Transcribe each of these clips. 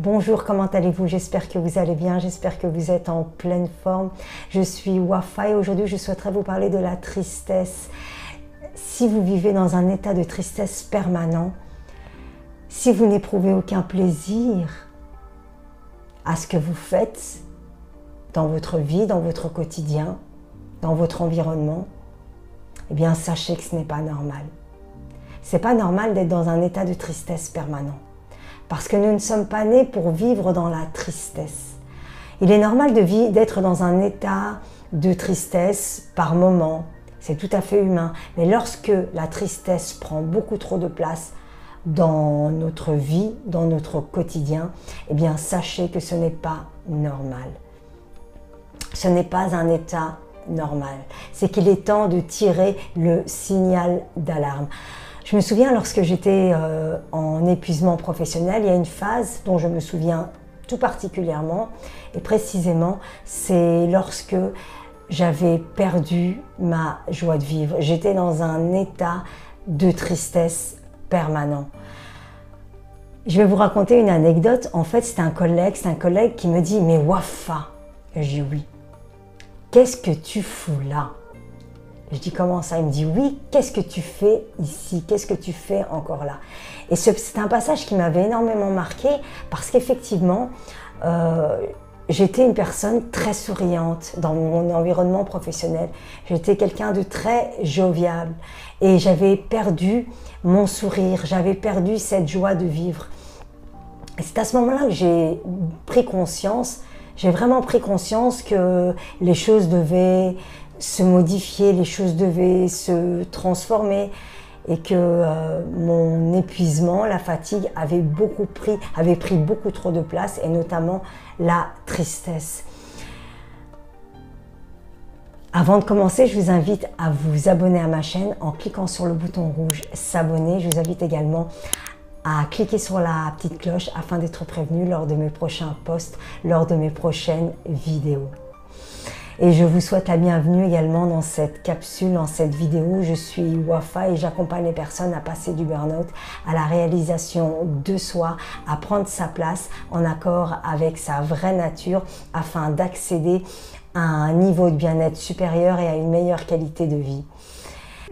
Bonjour, comment allez-vous? J'espère que vous allez bien, j'espère que vous êtes en pleine forme. Je suis Wafa et aujourd'hui je souhaiterais vous parler de la tristesse. Si vous vivez dans un état de tristesse permanent, si vous n'éprouvez aucun plaisir à ce que vous faites dans votre vie, dans votre quotidien, dans votre environnement, eh bien sachez que ce n'est pas normal. C'est pas normal d'être dans un état de tristesse permanent. Parce que nous ne sommes pas nés pour vivre dans la tristesse. Il est normal d'être dans un état de tristesse par moment. C'est tout à fait humain. Mais lorsque la tristesse prend beaucoup trop de place dans notre vie, dans notre quotidien, eh bien sachez que ce n'est pas normal. Ce n'est pas un état normal. C'est qu'il est temps de tirer le signal d'alarme. Je me souviens lorsque j'étais en épuisement professionnel, il y a une phase dont je me souviens tout particulièrement et précisément, c'est lorsque j'avais perdu ma joie de vivre. J'étais dans un état de tristesse permanent. Je vais vous raconter une anecdote. En fait, c'est un collègue qui me dit « Mais Wafa !» Je dis « Oui. Qu'est-ce que tu fous là ?» Je dis « Comment ça ?» Il me dit « Oui, qu'est-ce que tu fais ici? Qu'est-ce que tu fais encore là ?» Et c'est un passage qui m'avait énormément marqué parce qu'effectivement, j'étais une personne très souriante dans mon environnement professionnel. J'étais quelqu'un de très jovial et j'avais perdu mon sourire, j'avais perdu cette joie de vivre. Et c'est à ce moment-là que j'ai pris conscience, j'ai vraiment pris conscience que les choses devaient se modifier, les choses devaient se transformer et que mon épuisement, la fatigue avait pris beaucoup trop de place et notamment la tristesse. Avant de commencer, je vous invite à vous abonner à ma chaîne en cliquant sur le bouton rouge s'abonner. Je vous invite également à cliquer sur la petite cloche afin d'être prévenu lors de mes prochains posts, lors de mes prochaines vidéos. Et je vous souhaite la bienvenue également dans cette capsule, dans cette vidéo. Je suis Wafa et j'accompagne les personnes à passer du burn-out à la réalisation de soi, à prendre sa place en accord avec sa vraie nature afin d'accéder à un niveau de bien-être supérieur et à une meilleure qualité de vie.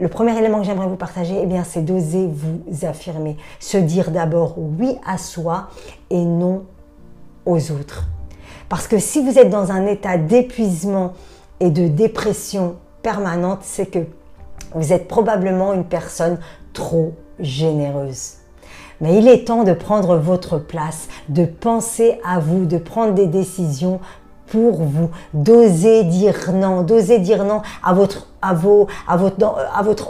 Le premier élément que j'aimerais vous partager, eh bien, c'est d'oser vous affirmer. Se dire d'abord oui à soi et non aux autres. Parce que si vous êtes dans un état d'épuisement et de dépression permanente, c'est que vous êtes probablement une personne trop généreuse. Mais il est temps de prendre votre place, de penser à vous, de prendre des décisions pour vous, d'oser dire non à votre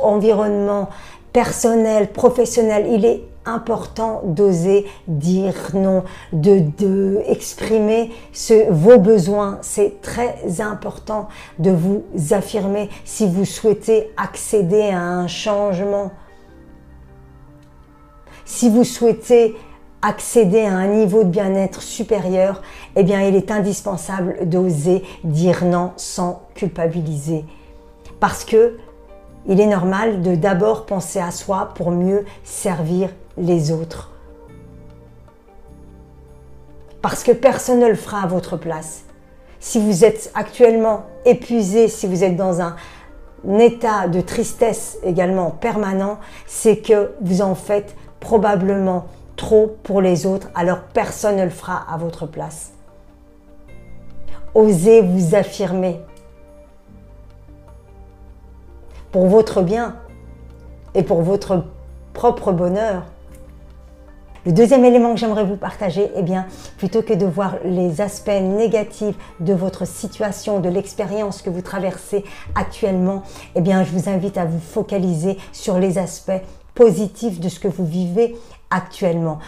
environnement personnel, professionnel. Il est important d'oser dire non, de exprimer vos besoins. C'est très important de vous affirmer si vous souhaitez accéder à un changement. Si vous souhaitez accéder à un niveau de bien-être supérieur, eh bien, il est indispensable d'oser dire non sans culpabiliser. Parce que il est normal de d'abord penser à soi pour mieux servir les autres. Parce que personne ne le fera à votre place. Si vous êtes actuellement épuisé, si vous êtes dans un état de tristesse également permanent, c'est que vous en faites probablement trop pour les autres, alors personne ne le fera à votre place. Osez vous affirmer pour votre bien et pour votre propre bonheur. Le deuxième élément que j'aimerais vous partager, eh bien, plutôt que de voir les aspects négatifs de votre situation, de l'expérience que vous traversez actuellement, eh bien, je vous invite à vous focaliser sur les aspects positifs de ce que vous vivez actuellement.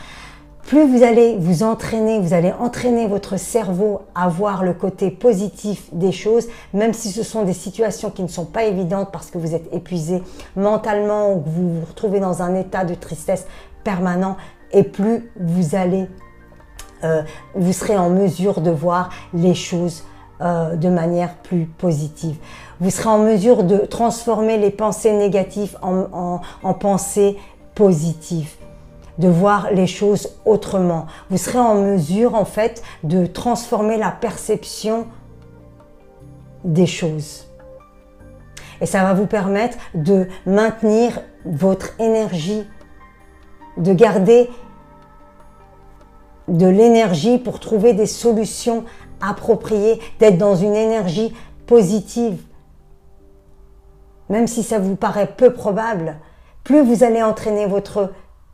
Plus vous allez vous entraîner, vous allez entraîner votre cerveau à voir le côté positif des choses, même si ce sont des situations qui ne sont pas évidentes parce que vous êtes épuisé mentalement ou que vous vous retrouvez dans un état de tristesse permanent, et plus vous serez en mesure de voir les choses de manière plus positive. Vous serez en mesure de transformer les pensées négatives en pensées positives. de voir les choses autrement. Vous serez en mesure en fait de transformer la perception des choses. Et ça va vous permettre de maintenir votre énergie, de garder de l'énergie pour trouver des solutions appropriées, d'être dans une énergie positive. Même si ça vous paraît peu probable, plus vous allez entraîner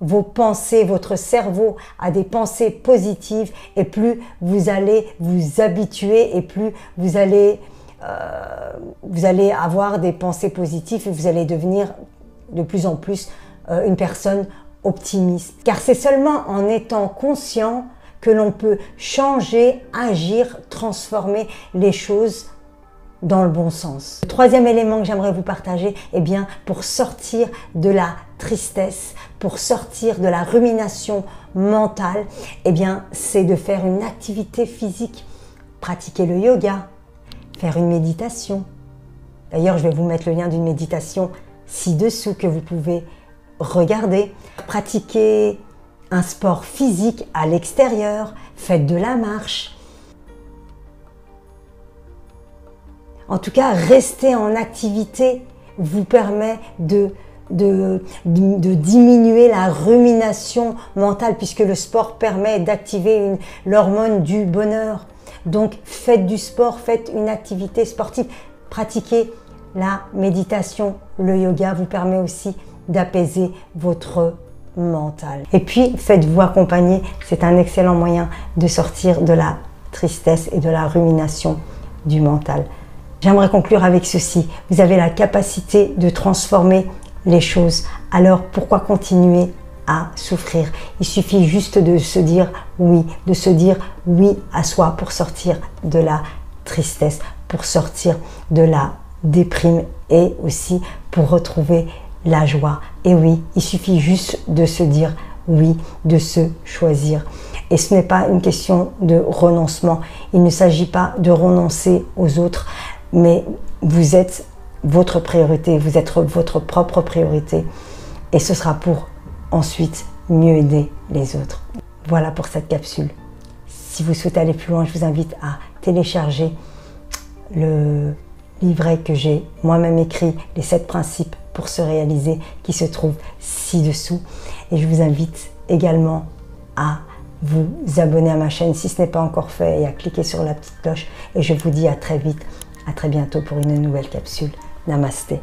vos pensées, votre cerveau à des pensées positives, et plus vous allez vous habituer, et plus vous allez avoir des pensées positives, et vous allez devenir de plus en plus une personne optimiste. Car c'est seulement en étant conscient que l'on peut changer, agir, transformer les choses dans le bon sens. Le troisième élément que j'aimerais vous partager, eh bien, pour sortir de la tristesse, pour sortir de la rumination mentale, eh bien, c'est de faire une activité physique, pratiquer le yoga, faire une méditation. D'ailleurs, je vais vous mettre le lien d'une méditation ci-dessous que vous pouvez regarder. Pratiquer un sport physique à l'extérieur, faites de la marche. En tout cas, rester en activité vous permet de diminuer la rumination mentale, puisque le sport permet d'activer l'hormone du bonheur. Donc, faites du sport, faites une activité sportive, pratiquez la méditation, le yoga vous permet aussi d'apaiser votre mental. Et puis, faites-vous accompagner, c'est un excellent moyen de sortir de la tristesse et de la rumination du mental. J'aimerais conclure avec ceci. Vous avez la capacité de transformer les choses. Alors, pourquoi continuer à souffrir? Il suffit juste de se dire oui à soi pour sortir de la tristesse, pour sortir de la déprime et aussi pour retrouver la joie. Et oui, il suffit juste de se dire oui, de se choisir. Et ce n'est pas une question de renoncement. Il ne s'agit pas de renoncer aux autres, mais vous êtes votre priorité, vous êtes votre propre priorité. Et ce sera pour ensuite mieux aider les autres. Voilà pour cette capsule. Si vous souhaitez aller plus loin, je vous invite à télécharger le livret que j'ai moi-même écrit, les 7 principes pour se réaliser, qui se trouve ci-dessous. Et je vous invite également à vous abonner à ma chaîne si ce n'est pas encore fait et à cliquer sur la petite cloche. Et je vous dis à très vite, à très bientôt pour une nouvelle capsule. Namasté.